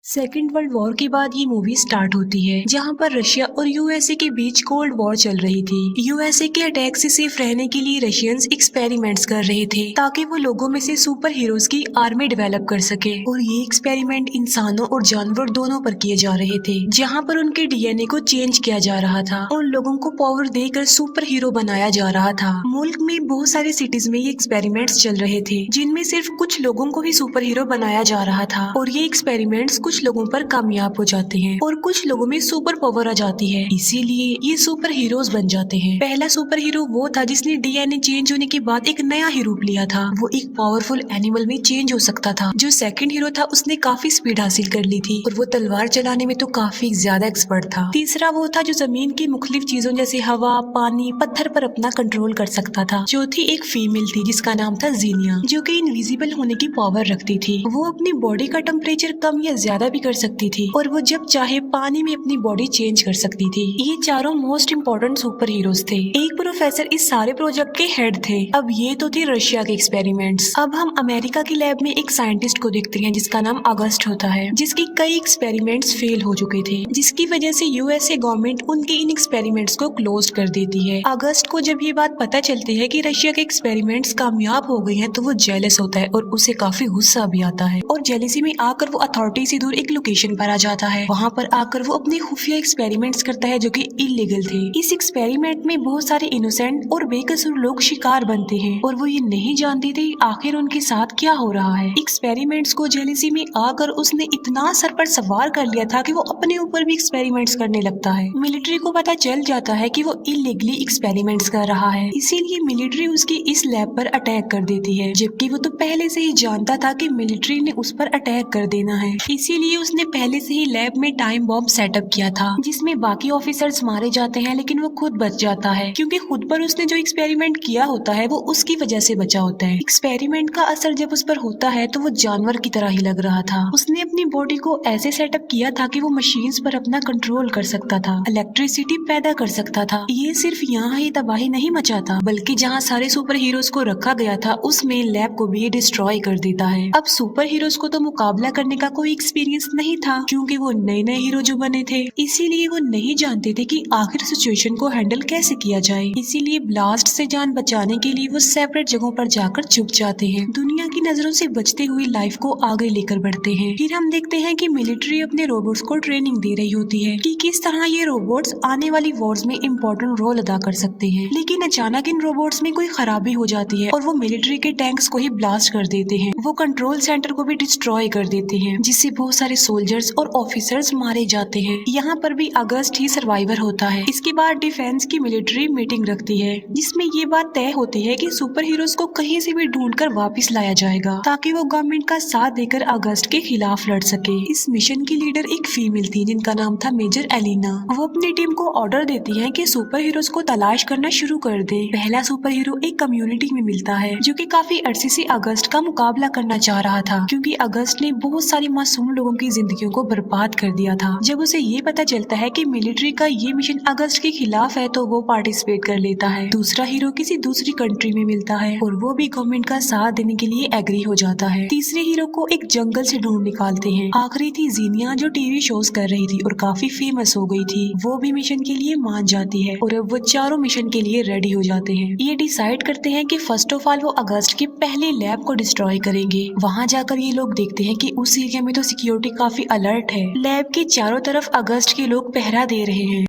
Second world war के बाद ये मूवी स्टार्ट होती है जहाँ पर रशिया और यूएसए के बीच कोल्ड वॉर चल रही थी। यूएसए के अटैक से सेफ रहने के लिए रशियंस एक्सपेरिमेंट्स कर रहे थे ताकि वो लोगों में से सुपर हीरोज की आर्मी डेवलप कर सके। और ये एक्सपेरिमेंट इंसानों और जानवर दोनों पर किए जा रहे थे, जहाँ पर उनके डीएनए को चेंज किया जा रहा था और लोगों को पावर देकर सुपर हीरो बनाया जा रहा था। मुल्क में बहुत सारे सिटीज में ये एक्सपेरिमेंट्स चल रहे थे जिनमें सिर्फ कुछ लोगों को ही सुपर हीरो बनाया जा रहा था। और ये एक्सपेरिमेंट्स कुछ लोगों पर कामयाब हो जाते हैं और कुछ लोगों में सुपर पावर आ जाती है, इसीलिए ये सुपर हीरोज बन जाते हैं। पहला सुपर हीरो वो था जिसने डीएनए चेंज होने के बाद एक नया ही रूप लिया था। वो एक पावरफुल एनिमल में चेंज हो सकता था। जो सेकंड हीरो था उसने काफी स्पीड हासिल कर ली थी और वो तलवार चलाने में तो काफी ज्यादा एक्सपर्ट था। तीसरा वो था जो जमीन की मुख्तलिफ चीजों जैसे हवा, पानी, पत्थर पर अपना कंट्रोल कर सकता था। चौथी एक फीमेल थी जिसका नाम था जीनिया, जो कि इनविजिबल होने की पावर रखती थी। वो अपनी बॉडी का टेम्परेचर कम या ज्यादा भी कर सकती थी और वो जब चाहे पानी में अपनी बॉडी चेंज कर सकती थी। ये चारों मोस्ट इम्पोर्टेंट सुपर हीरोज थे। एक प्रोफेसर इस सारे प्रोजेक्ट के हेड थे। अब ये तो थे रशिया के एक्सपेरिमेंट्स। अब हम अमेरिका की लैब में एक साइंटिस्ट को देखते हैं जिसका नाम अगस्ट होता है, जिसके कई एक्सपेरिमेंट्स फेल हो चुके थे, जिसकी वजह से यूएसए गवर्नमेंट उनके इन एक्सपेरिमेंट्स को क्लोज कर देती है। अगस्त को जब ये बात पता चलती है कि रशिया के एक्सपेरिमेंट्स कामयाब हो गए हैं तो वो जेलस होता है और उसे काफी गुस्सा भी आता है और जेलसी में आकर वो अथॉरिटी से दूर एक लोकेशन पर आ जाता है। वहाँ पर आकर वो अपने खुफिया एक्सपेरिमेंट्स करता है जो कि इलीगल थे। इस एक्सपेरिमेंट में बहुत सारे इनोसेंट और बेकसूर लोग शिकार बनते हैं और वो ये नहीं जानते थे आखिर उनके साथ क्या हो रहा है। एक्सपेरिमेंट्स को जेलसी में आकर उसने इतना सर पर सवार कर लिया था कि वो अपने ऊपर भी एक्सपेरिमेंट्स करने लगता है। मिलिट्री को पता चल जाता है कि वो इलीगली एक्सपेरिमेंट्स कर रहा है, इसीलिए मिलिट्री उसकी इस लैब पर अटैक कर देती है, जबकि वो तो पहले से ही जानता था कि मिलिट्री ने उस पर अटैक कर देना है। इसीलिए उसने पहले से ही लैब में टाइम बॉम्ब सेटअप किया था जिसमें बाकी ऑफिसर्स मारे जाते हैं, लेकिन वो खुद बच जाता है क्योंकि खुद पर उसने जो एक्सपेरिमेंट किया होता है वो उसकी वजह से बचा होता है। एक्सपेरिमेंट का असर जब उस पर होता है तो वो जानवर की तरह ही लग रहा था। उसने अपनी बॉडी को ऐसे सेटअप किया था कि वो मशीन्स पर अपना कंट्रोल कर सकता था, इलेक्ट्रिसिटी पैदा कर सकता था। ये सिर्फ यहाँ ही तबाही नहीं मचाता बल्कि जहाँ सारे सुपर हीरोज को रखा गया था उसमें लैब को भी डिस्ट्रॉय कर देता है। अब सुपर हीरोज को तो मुकाबला करने का कोई एक्सपीरियंस नहीं था क्योंकि वो नए नए हीरो जो बने थे, इसीलिए वो नहीं जानते थे कि आखिर सिचुएशन को हैंडल कैसे किया जाए। इसीलिए ब्लास्ट से जान बचाने के लिए वो सेपरेट जगहों पर जाकर छुप जाते हैं, दुनिया की नजरों से बचते हुए लाइफ को आगे लेकर बढ़ते हैं। फिर हम देखते हैं कि मिलिट्री अपने रोबोट्स को ट्रेनिंग दे रही होती है कि किस तरह ये रोबोट्स आने वाली वॉर्स में इम्पोर्टेंट रोल अदा कर सकते हैं। लेकिन अचानक इन रोबोट्स में कोई खराबी हो जाती है और वो मिलिट्री के टैंक्स को ही ब्लास्ट कर देते हैं। वो कंट्रोल सेंटर को भी डिस्ट्रॉय कर देते हैं जिससे बहुत सारे सोल्जर्स और ऑफिसर्स मारे जाते हैं। यहाँ पर भी अगस्त ही सर्वाइवर होता है। इसके बाद डिफेंस की मिलिट्री मीटिंग रखती है जिसमें ये बात तय होती है कि सुपर हीरोज को कहीं से भी ढूंढकर वापस लाया जाएगा ताकि वो गवर्नमेंट का साथ देकर अगस्त के खिलाफ लड़ सके। इस मिशन की लीडर एक फीमेल थी जिनका नाम था मेजर एलिना। वो अपनी टीम को ऑर्डर देती है कि सुपर हीरोज को तलाश करना शुरू कर दे। पहला सुपर हीरो एक कम्युनिटी में मिलता है जो कि काफी अरसे से अगस्त का मुकाबला करना चाह रहा था क्योंकि अगस्त ने बहुत सारी मासूम लोगों की जिंदगियों को बर्बाद कर दिया था। जब उसे ये पता चलता है कि मिलिट्री का ये मिशन अगस्त के खिलाफ है तो वो पार्टिसिपेट कर लेता है। दूसरा हीरो किसी दूसरी कंट्री में मिलता है और वो भी गवर्नमेंट का साथ देने के लिए एग्री हो जाता है। तीसरे हीरो को एक जंगल से ढूंढ निकालते हैं। आखिरी थी जीनिया जो टीवी शोज कर रही थी और काफी फेमस हो गई थी। वो भी मिशन के लिए मान जाती है और अब वो चारों मिशन के लिए रेडी हो जाते हैं। ये डिसाइड करते हैं कि फर्स्ट ऑफ ऑल वो अगस्त के पहले लैब को डिस्ट्रॉय करेंगे। वहाँ जाकर ये लोग देखते हैं कि उस एरिया में तो सिक्योरिटी काफी अलर्ट है। लैब के चारों तरफ अगस्त के लोग पहरा दे रहे हैं।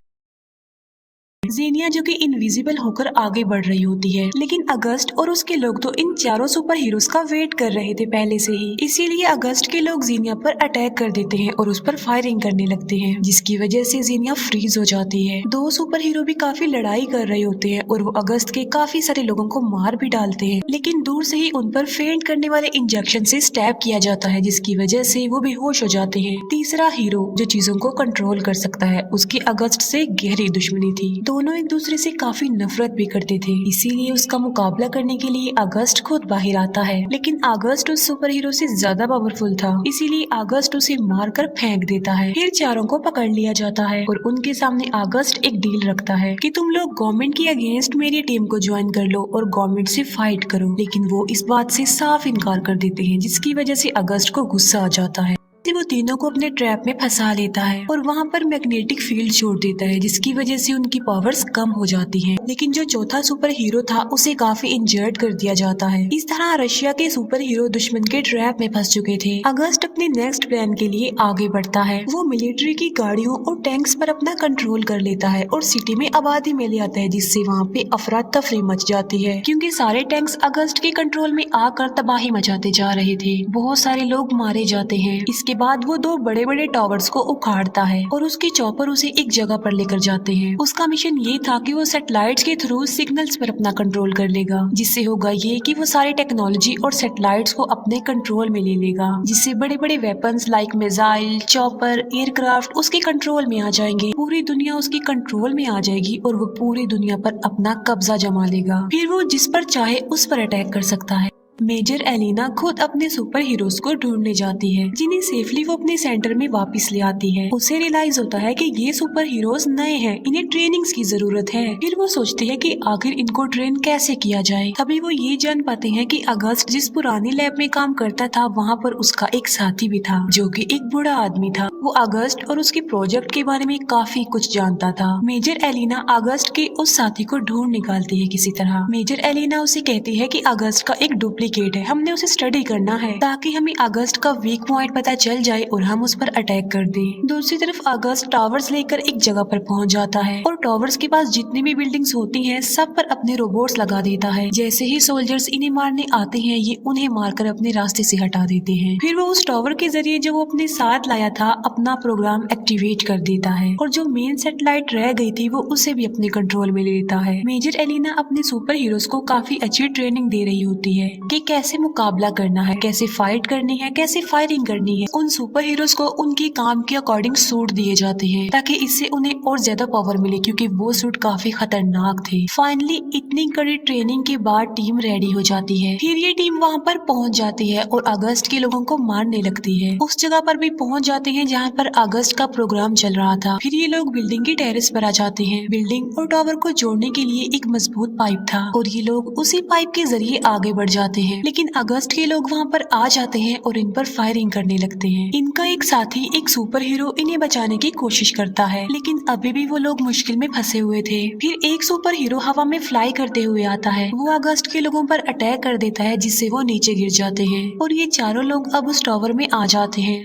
जीनिया जो कि इनविजिबल होकर आगे बढ़ रही होती है, लेकिन अगस्त और उसके लोग तो इन चारों सुपर हीरोज का वेट कर रहे थे पहले से ही। इसीलिए अगस्त के लोग जीनिया पर अटैक कर देते हैं और उस पर फायरिंग करने लगते हैं जिसकी वजह से जीनिया फ्रीज हो जाती है। दो सुपर हीरो भी काफी लड़ाई कर रहे होते हैं और वो अगस्त के काफी सारे लोगों को मार भी डालते हैं, लेकिन दूर से ही उन पर फेंट करने वाले इंजेक्शन से स्टैब किया जाता है जिसकी वजह से वो बेहोश हो जाते हैं। तीसरा हीरो जो चीजों को कंट्रोल कर सकता है, उसकी अगस्त से गहरी दुश्मनी थी। दोनों एक दूसरे से काफी नफरत भी करते थे, इसीलिए उसका मुकाबला करने के लिए अगस्त खुद बाहर आता है। लेकिन अगस्त उस सुपर हीरो से ज्यादा पावरफुल था, इसीलिए अगस्त उसे मारकर फेंक देता है। फिर चारों को पकड़ लिया जाता है और उनके सामने अगस्त एक डील रखता है कि तुम लोग गवर्नमेंट के अगेंस्ट मेरी टीम को ज्वाइन कर लो और गवर्नमेंट से फाइट करो। लेकिन वो इस बात से साफ इनकार कर देते हैं जिसकी वजह से अगस्त को गुस्सा आ जाता है। वो तीनों को अपने ट्रैप में फंसा लेता है और वहाँ पर मैग्नेटिक फील्ड छोड़ देता है, जिसकी वजह से उनकी पावर्स कम हो जाती हैं। लेकिन जो चौथा सुपर हीरो था उसे काफी इंजर्ड कर दिया जाता है। इस तरह रशिया के सुपर हीरो दुश्मन के ट्रैप में फंस चुके थे। अगस्त अपने नेक्स्ट प्लान के लिए आगे बढ़ता है। वो मिलिट्री की गाड़ियों और टैंक्स पर अपना कंट्रोल कर लेता है और सिटी में आबादी में ले आता है, जिससे वहाँ पे अफरा तफरी मच जाती है, क्योंकि सारे टैंक्स अगस्त के कंट्रोल में आकर तबाही मचाते जा रहे थे। बहुत सारे लोग मारे जाते हैं। इसके बाद वो दो बड़े बड़े टावर्स को उखाड़ता है और उसके चॉपर उसे एक जगह पर लेकर जाते हैं। उसका मिशन ये था कि वो सैटेलाइट्स के थ्रू सिग्नल्स पर अपना कंट्रोल कर लेगा, जिससे होगा ये कि वो सारी टेक्नोलॉजी और सैटेलाइट्स को अपने कंट्रोल में ले लेगा, जिससे बड़े बड़े weapons like missile, chopper, aircraft उसके कंट्रोल में आ जाएंगे। पूरी दुनिया उसके कंट्रोल में आ जाएगी और वो पूरी दुनिया पर अपना कब्जा जमा लेगा। फिर वो जिस पर चाहे उस पर अटैक कर सकता है। मेजर एलिना खुद अपने सुपर हीरोज को ढूंढने जाती है, जिन्हें सेफली वो अपने सेंटर में वापस ले आती है। उसे रियलाइज होता है कि ये सुपर हीरोज नए हैं, इन्हें ट्रेनिंग्स की जरूरत है। फिर वो सोचती है कि आखिर इनको ट्रेन कैसे किया जाए। तभी वो ये जान पाते हैं कि अगस्त जिस पुरानी लैब में काम करता था वहाँ पर उसका एक साथी भी था, जो कि एक बूढ़ा आदमी था। वो अगस्त और उसके प्रोजेक्ट के बारे में काफी कुछ जानता था। मेजर एलिना अगस्त के उस साथी को ढूंढ निकालती है किसी तरह। मेजर एलिना उसे कहती है कि अगस्त का एक डुप्लीकेट है, हमने उसे स्टडी करना है ताकि हमें अगस्त का वीक पॉइंट पता चल जाए और हम उस पर अटैक कर दें। दूसरी तरफ अगस्त टावर्स लेकर एक जगह पर पहुंच जाता है और टावर्स के पास जितनी भी बिल्डिंग्स होती हैं सब पर अपने रोबोट्स लगा देता है। जैसे ही सोल्जर्स इन्हें मारने आते हैं ये उन्हें मारकर अपने रास्ते से हटा देते हैं। फिर वो उस टावर के जरिए जो वो अपने साथ लाया था अपना प्रोग्राम एक्टिवेट कर देता है और जो मेन सैटेलाइट रह गई थी वो उसे भी अपने कंट्रोल में ले लेता है। मेजर एलिना अपने सुपर हीरोज को काफी अच्छी ट्रेनिंग दे रही होती है कि कैसे मुकाबला करना है, कैसे फाइट करनी है, कैसे फायरिंग करनी है। उन सुपर हीरोज को उनके काम के अकॉर्डिंग सूट दिए जाते हैं ताकि इससे उन्हें और ज्यादा पावर मिले, क्योंकि वो सूट काफी खतरनाक थे। फाइनली इतनी कड़ी ट्रेनिंग के बाद टीम रेडी हो जाती है। फिर ये टीम वहाँ पर पहुँच जाती है और अगस्त के लोगों को मारने लगती है। उस जगह पर भी पहुँच जाते हैं जहाँ पर अगस्त का प्रोग्राम चल रहा था। फिर ये लोग बिल्डिंग की टेरेस पर आ जाते हैं। बिल्डिंग और टावर को जोड़ने के लिए एक मजबूत पाइप था और ये लोग उसी पाइप के जरिए आगे बढ़ जाते हैं। लेकिन अगस्त के लोग वहाँ पर आ जाते हैं और इन पर फायरिंग करने लगते हैं। इनका एक साथी एक सुपर हीरो इन्हें बचाने की कोशिश करता है, लेकिन अभी भी वो लोग मुश्किल में फंसे हुए थे। फिर एक सुपर हीरो हवा में फ्लाई करते हुए आता है। वो अगस्त के लोगों पर अटैक कर देता है, जिससे वो नीचे गिर जाते हैं और ये चारों लोग अब उस टावर में आ जाते हैं।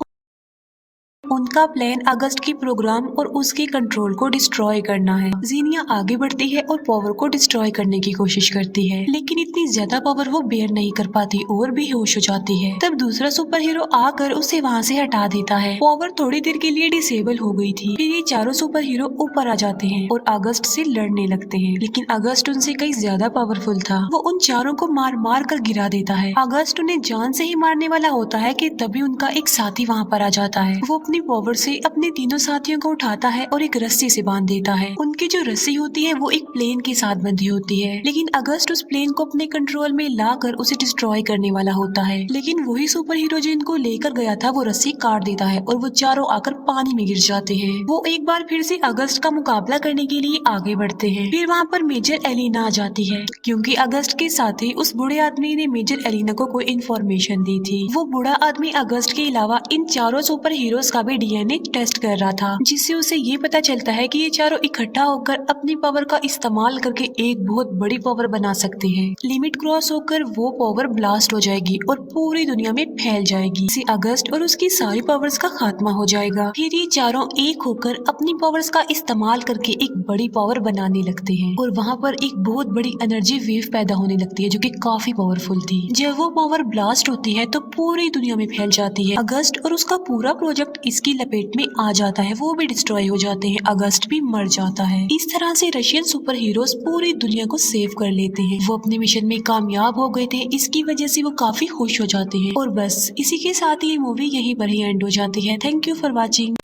उनका प्लान अगस्त की प्रोग्राम और उसके कंट्रोल को डिस्ट्रॉय करना है। जीनिया आगे बढ़ती है और पावर को डिस्ट्रॉय करने की कोशिश करती है, लेकिन इतनी ज्यादा पावर वो बेयर नहीं कर पाती और बेहोश हो जाती है। तब दूसरा सुपर हीरो आकर उसे वहाँ से हटा देता है। पावर थोड़ी देर के लिए डिसेबल हो गई थी। फिर ये चारों सुपर हीरो ऊपर आ जाते हैं और अगस्त से लड़ने लगते हैं, लेकिन अगस्त उनसे कई ज्यादा पावरफुल था। वो उन चारों को मार मार कर गिरा देता है। अगस्त उन्हें जान से ही मारने वाला होता है कि तभी उनका एक साथी वहाँ पर आ जाता है। वो अपनी पावर से अपने तीनों साथियों को उठाता है और एक रस्सी से बांध देता है। उनकी जो रस्सी होती है वो एक प्लेन के साथ बंधी होती है, लेकिन अगस्त उस प्लेन को अपने कंट्रोल में लाकर उसे डिस्ट्रॉय करने वाला होता है। लेकिन वही सुपर हीरो जिनको लेकर गया था वो रस्सी काट देता है और वो चारों आकर पानी में गिर जाते हैं। वो एक बार फिर से अगस्त का मुकाबला करने के लिए आगे बढ़ते हैं। फिर वहाँ पर मेजर एलिना आ जाती है, क्योंकि अगस्त के साथ ही उस बूढ़े आदमी ने मेजर एलिना को कोई इन्फॉर्मेशन दी थी। वो बूढ़ा आदमी अगस्त के अलावा इन चारों सुपर हीरोज का भी डीएनए टेस्ट कर रहा था, जिससे उसे ये पता चलता है कि ये चारों इकट्ठा होकर अपनी पावर का इस्तेमाल करके एक बहुत बड़ी पावर बना सकते हैं। लिमिट क्रॉस होकर वो पावर ब्लास्ट हो जाएगी और पूरी दुनिया में फैल जाएगी। इसी अगस्त और उसकी सारी पावर्स का खात्मा हो जाएगा। फिर ये चारों एक होकर अपनी पावर्स का इस्तेमाल करके एक बड़ी पावर बनाने लगते हैं और वहाँ पर एक बहुत बड़ी एनर्जी वेव पैदा होने लगती है, जो कि काफी पावरफुल थी। जब वो पावर ब्लास्ट होती है तो पूरी दुनिया में फैल जाती है। अगस्त और उसका पूरा प्रोजेक्ट इसकी लपेट में आ जाता है। वो भी डिस्ट्रॉय हो जाते हैं। अगस्त भी मर जाता है। इस तरह से रशियन सुपर हीरोज पूरी दुनिया को सेव कर लेते हैं। वो अपने मिशन में कामयाब हो गए थे, इसकी वजह से वो काफी खुश हो जाते हैं। और बस इसी के साथ ये मूवी यहीं पर ही एंड हो जाती है। Thank you for watching.